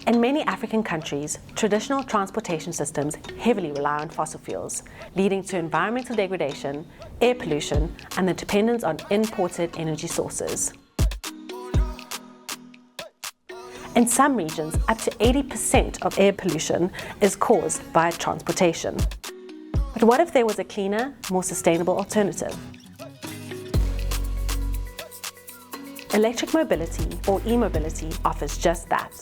In many African countries, traditional transportation systems heavily rely on fossil fuels, leading to environmental degradation, air pollution, and the dependence on imported energy sources. In some regions, up to 80% of air pollution is caused by transportation. But what if there was a cleaner, more sustainable alternative? Electric mobility, or e-mobility, offers just that.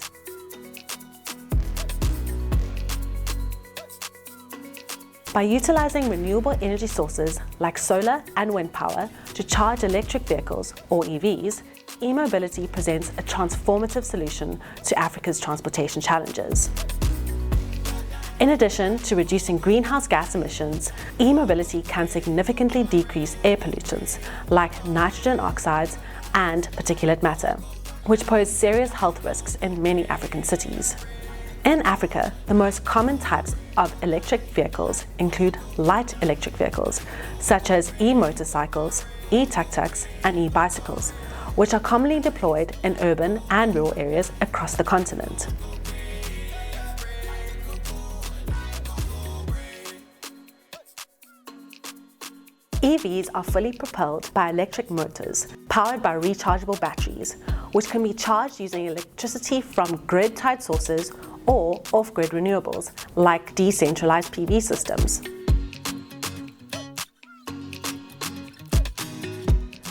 By utilizing renewable energy sources like solar and wind power to charge electric vehicles, or EVs, e-mobility presents a transformative solution to Africa's transportation challenges. In addition to reducing greenhouse gas emissions, e-mobility can significantly decrease air pollutants like nitrogen oxides and particulate matter, which pose serious health risks in many African cities. In Africa, the most common types of electric vehicles include light electric vehicles, such as e-motorcycles, e-tuk-tuks, and e-bicycles, which are commonly deployed in urban and rural areas across the continent. EVs are fully propelled by electric motors, powered by rechargeable batteries, which can be charged using electricity from grid-tied sources or off-grid renewables, like decentralized PV systems.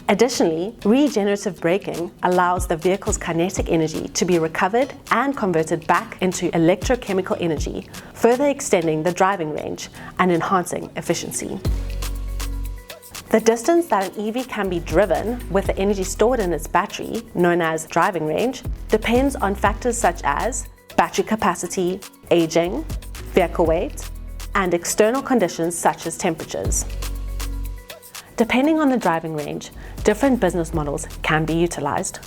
Additionally, regenerative braking allows the vehicle's kinetic energy to be recovered and converted back into electrochemical energy, further extending the driving range and enhancing efficiency. The distance that an EV can be driven with the energy stored in its battery, known as driving range, depends on factors such as battery capacity, aging, vehicle weight, and external conditions such as temperatures. Depending on the driving range, different business models can be utilized.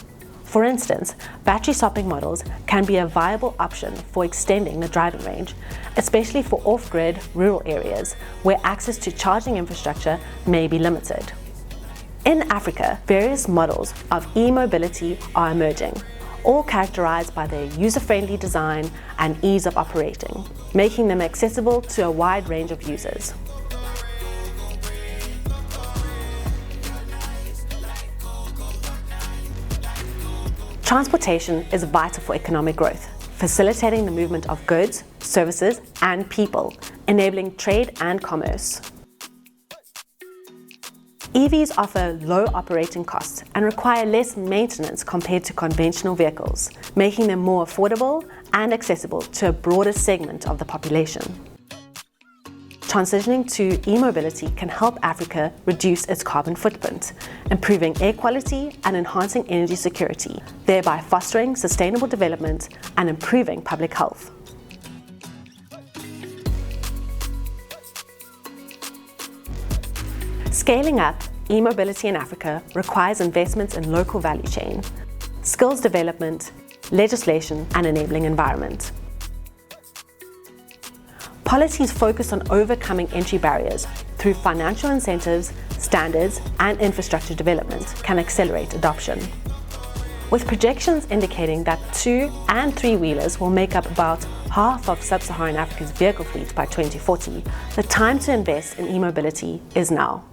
For instance, battery swapping models can be a viable option for extending the driving range, especially for off-grid rural areas where access to charging infrastructure may be limited. In Africa, various models of e-mobility are emerging, all characterized by their user-friendly design and ease of operating, making them accessible to a wide range of users. Transportation is vital for economic growth, facilitating the movement of goods, services, and people, enabling trade and commerce. EVs offer low operating costs and require less maintenance compared to conventional vehicles, making them more affordable and accessible to a broader segment of the population. Transitioning to e-mobility can help Africa reduce its carbon footprint, improving air quality and enhancing energy security, thereby fostering sustainable development and improving public health. Scaling up e-mobility in Africa requires investments in local value chain, skills development, legislation, and enabling environment. Policies focused on overcoming entry barriers through financial incentives, standards, and infrastructure development can accelerate adoption. With projections indicating that 2- and 3-wheelers will make up about half of sub-Saharan Africa's vehicle fleet by 2040, the time to invest in e-mobility is now.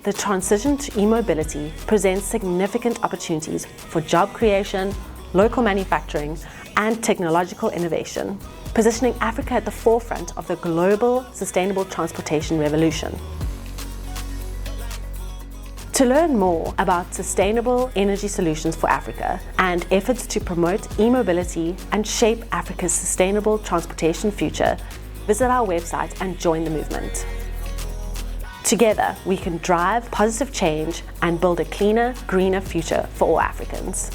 The transition to e-mobility presents significant opportunities for job creation, local manufacturing, and technological innovation, positioning Africa at the forefront of the global sustainable transportation revolution. To learn more about sustainable energy solutions for Africa and efforts to promote e-mobility and shape Africa's sustainable transportation future, visit our website and join the movement. Together, we can drive positive change and build a cleaner, greener future for all Africans.